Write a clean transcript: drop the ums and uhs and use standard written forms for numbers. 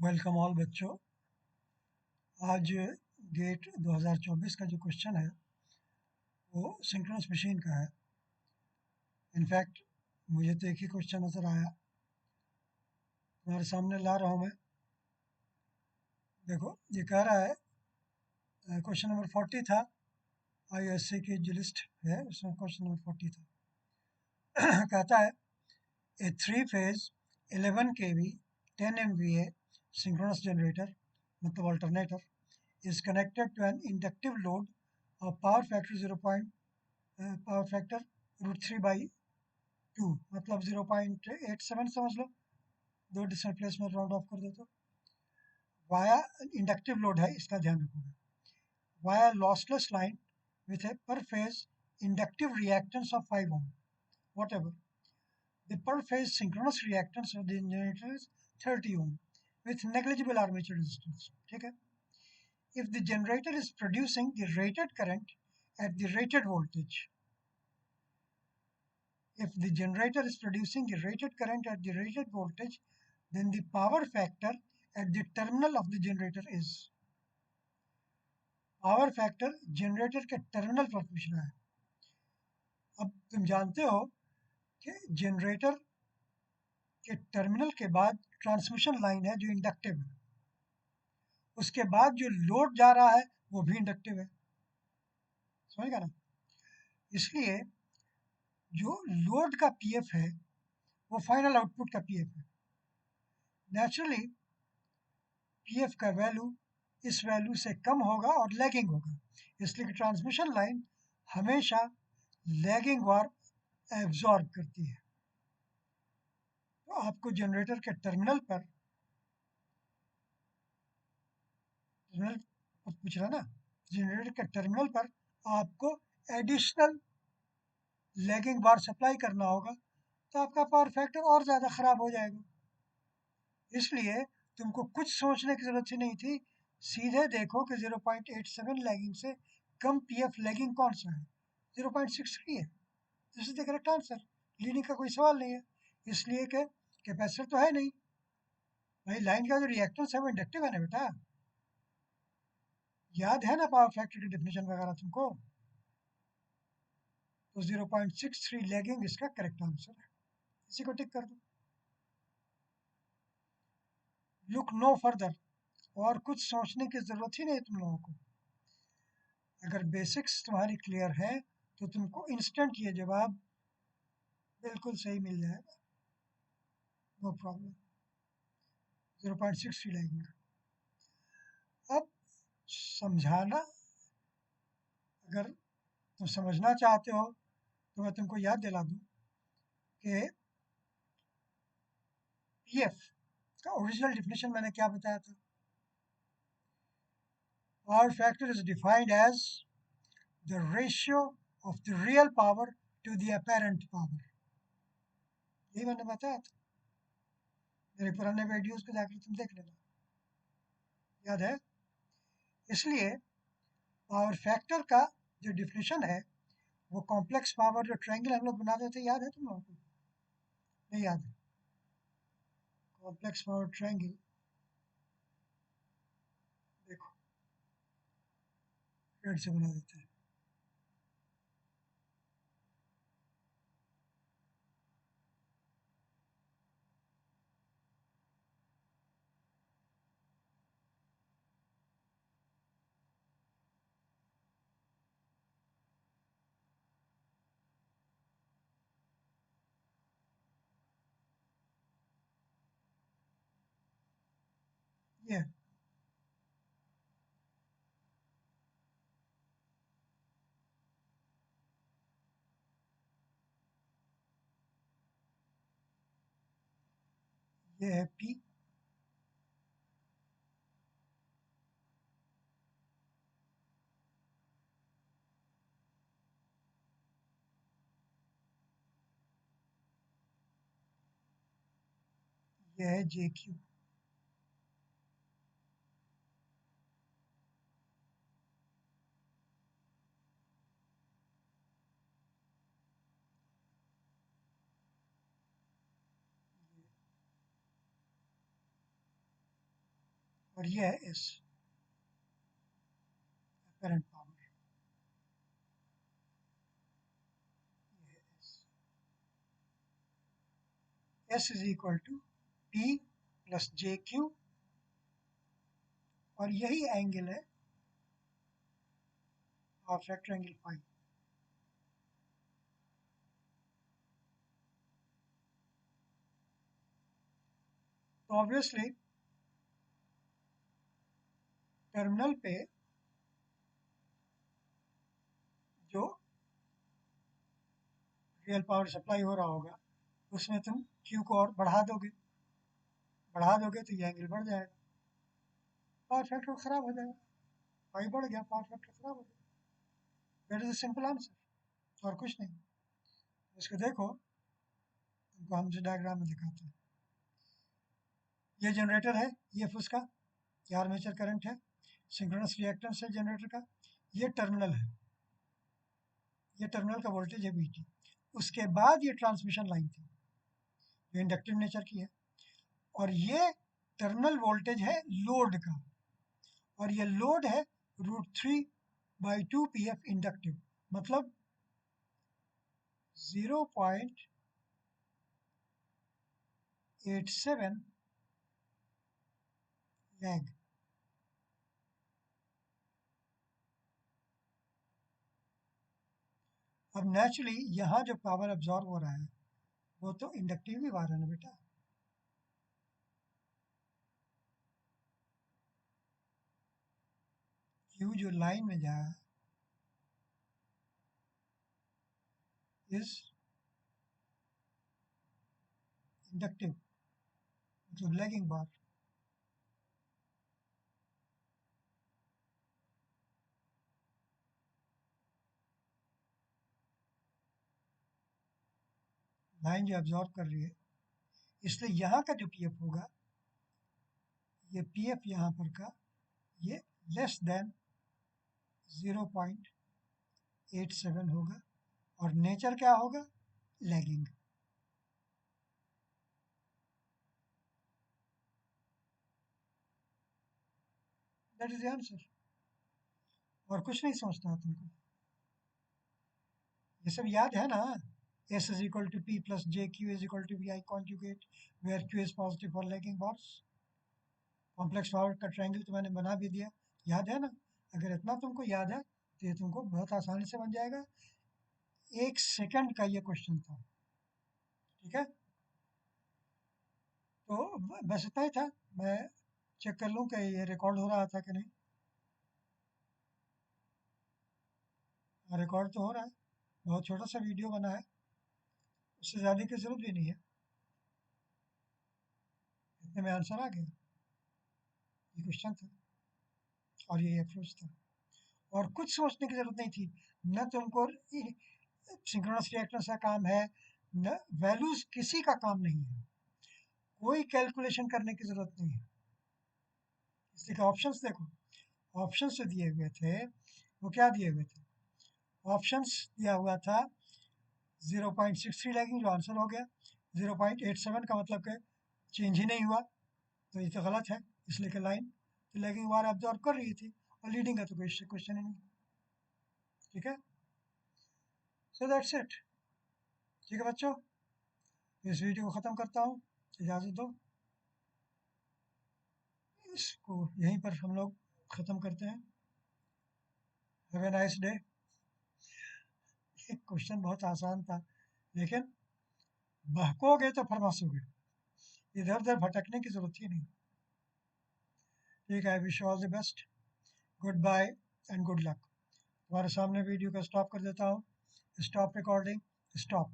Welcome all बच्चों। आज gate 2024 का जो क्वेश्चन है वो सिंक्रोनस मशीन का है। इनफैक्ट मुझे तो एक ही क्वेश्चन नज़र आया, तुम्हारे सामने ला रहा हूँ मैं। देखो ये कह रहा है, क्वेश्चन नंबर 40 था, आईएससी की जो लिस्ट है उसमें क्वेश्चन नंबर 40 था। कहता है ए 3 phase 11 kV 10 MVA synchronous generator मतलब alternator is connected to an inductive load of power factor 0. Power factor √3/2 मतलब 0.87 समझ लो, दो डिसिमल प्लेस में राउंड ऑफ कर दो तो। वाया इंडक्टिव लोड है, इसका ध्यान रखोगे। Via lossless line with a per phase inductive reactance of 5 ohm whatever. The per phase synchronous reactance of the generator is 30 ohm with negligible armature resistance. ठीक है। If the generator is producing the rated current at the rated voltage, if the generator is producing the rated current at the rated voltage, then the power factor at the terminal of the generator is. Power factor generator के terminal पर पूछ रहा है। अब तुम जानते हो कि जनरेटर के टर्मिनल के बाद ट्रांसमिशन लाइन है जो इंडक्टिव है, उसके बाद जो लोड जा रहा है वो भी इंडक्टिव है, समझ गया ना। इसलिए जो लोड का पीएफ है वो फाइनल आउटपुट का पीएफ है। नेचुरली पीएफ का वैल्यू इस वैल्यू से कम होगा और लैगिंग होगा, इसलिए कि ट्रांसमिशन लाइन हमेशा लैगिंग वार एब्जॉर्ब करती है। तो आपको जनरेटर के टर्मिनल पूछ रहा ना, जनरेटर के टर्मिनल पर आपको एडिशनल लैगिंग बार सप्लाई करना होगा, तो आपका पावर फैक्टर और ज़्यादा ख़राब हो जाएगा। इसलिए तुमको कुछ सोचने की ज़रूरत ही नहीं थी, सीधे देखो कि 0.87 लैगिंग से कम पीएफ लैगिंग कौन सा है। 0.63 है, this is the correct answer. Leading का कोई सवाल नहीं है, इसलिए कि कैपेसिटर तो है नहीं भाई। लाइन का जो रिएक्टेंस है वो इंडक्टिव है ना बेटा, याद है ना पावर फैक्टर की डेफिनेशन वगैरह तुमको। तो 0.63 लैगिंग इसका करेक्ट आंसर है, इसी को टिक कर दो। लुक नो फर्दर, और कुछ सोचने की ज़रूरत ही नहीं तुम लोगों को। अगर बेसिक्स तुम्हारी क्लियर है तो तुमको इंस्टेंट ये जवाब बिल्कुल सही मिल जाएगा, नो प्रॉब्लम। 0.63 लगेगा। अब समझाना, अगर तुम समझना चाहते हो तो मैं तुमको याद दिला दूं कि पीएफ का ओरिजिनल डिफिनेशन मैंने क्या बताया था। Power factor is defined as the ratio of the real power to the apparent power, यही मैंने बताया था। मेरे पुराने वीडियोस को जाकर तुम देख लेना, याद है। इसलिए पावर फैक्टर का जो डिफिनेशन है वो कॉम्प्लेक्स पावर जो ट्रायंगल हम लोग बनाते थे, याद है तुम लोगों को? नहीं याद है? कॉम्प्लेक्स पावर ट्रायंगल देखो रेड से बना देते हैं। ये ये है पी, ये है जे क्यू। और ये है S, apparent power, ये है S is equal to P plus JQ, और यही एंगल है हाफ फैक्टर एंगल फाई। तो ऑब्वियसली टर्मिनल पे जो रियल पावर सप्लाई हो रहा होगा उसमें तुम Q को और बढ़ा दोगे तो ये एंगल बढ़ जाएगा, पावर फैक्टर खराब हो जाएगा, फाई बढ़ गया, पावर फैक्टर खराब हो जाएगा। That is a simple answer, और कुछ नहीं। इसको देखो, तुमको हम जो डायग्राम में दिखाते हैं। ये जनरेटर है, ये उसका ये आर्मेचर करंट है, सिंक्रोनस रिएक्टेंस है जनरेटर का, ये टर्मिनल है, ये टर्मिनल का वोल्टेज है VT। उसके बाद ये ट्रांसमिशन लाइन थी जो इंडक्टिव नेचर की है, और ये टर्मिनल वोल्टेज है लोड का, और ये लोड है √3/2 PF इंडक्टिव, मतलब 0.87 लैग। अब नेचुरली यहाँ जो पावर अब्जॉर्ब हो रहा है वो तो इंडक्टिव ही वायर है ना बेटा, Q जो लाइन में जा रहा है इज इंडक्टिव, मतलब लैगिंग बार। लाइन जो अब्जॉर्ब कर रही है, इसलिए यहाँ का जो PF होगा, ये PF यहाँ पर का ये लेस देन 0.87 होगा, और नेचर क्या होगा, lagging. That is the answer, और कुछ नहीं सोचना तुमको, ये सब याद है ना। S is equal to P plus JQ is equal to VI conjugate, where Q is positive for lagging bars। Complex power का ट्रायंगल तो मैंने बना भी दिया, याद है ना। अगर इतना तुमको याद है तो ये तुमको बहुत आसानी से बन जाएगा। 1 सेकंड का ये क्वेश्चन था, ठीक है। तो बस इतना ही था, मैं चेक कर लूँ कि ये रिकॉर्ड हो रहा था कि नहीं। रिकॉर्ड तो हो रहा है, बहुत छोटा सा वीडियो बना है, उससे ज़्यादा की ज़रूरत भी नहीं है, इतने में आंसर आ गया। ये क्वेश्चन था और ये अप्रोच था, और कुछ सोचने की ज़रूरत नहीं थी। न तुमको सिंक्रोनस रिएक्टेंस का काम है, न वैल्यूज किसी का काम नहीं है, कोई कैलकुलेशन करने की ज़रूरत नहीं है। इसलिए कि ऑप्शंस देखो, ऑप्शंस जो दिए हुए थे वो क्या दिए हुए थे, ऑप्शंस दिया हुआ था 0.63 लैगिंग, जो आंसर हो गया। 0.87 का मतलब कि चेंज ही नहीं हुआ, तो ये तो गलत है, इसलिए कि लाइन तो लैगिंग वार ऑब्जॉर्व कर रही थी, और लीडिंग का तो कोई क्वेश्चन ही नहीं, ठीक है। सो दैट्स इट, ठीक है बच्चों, इस वीडियो को ख़त्म करता हूँ, इजाज़त दो। इसको यहीं पर हम लोग ख़त्म करते हैं। Have a nice day. Question बहुत आसान था, लेकिन बहकोगे तो फरमासोगे, इधर उधर भटकने की जरूरत ही नहीं। ठीक है, wish all the best, good bye and good luck. तुम्हारे सामने वीडियो को स्टॉप कर देता हूँ, स्टॉप रिकॉर्डिंग, स्टॉप।